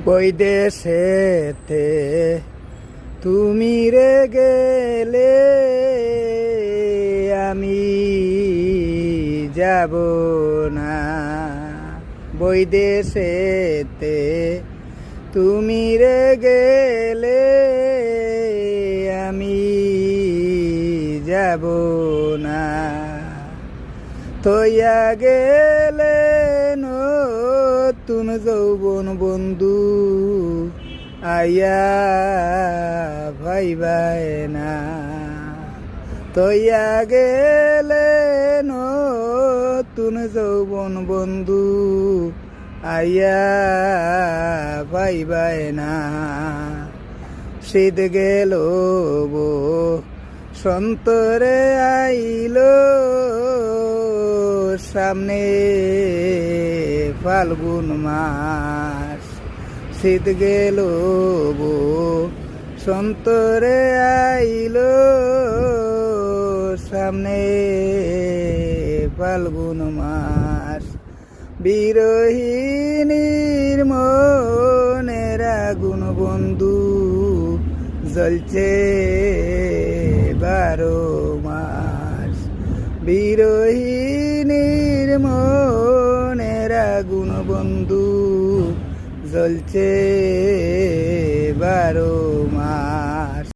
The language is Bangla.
ওই দেশেতে তুমি রে গেলে আমি যাব না। ওই দেশেতে তুমি রে গেলে আমি যাব না। তৈয়া গেলে নতুন যৌবন বন্ধু আইয়া ভাইবাই না। তৈয়া গেলে নতুন যৌবন বন্ধু আইয়া ভাইবাই না। শীত গেল সন্তরে আইলো সামনে ফাল্গুন মাস। শীত গেল সন্তরে আইলো সামনে ফাল্গুন মাস। বিরহিণীর মনের আগুন বন্ধু জ্বলছে 12 মাস। বিরহিণীর মনের আগুন বন্ধু জ্বলছে 12 মাস।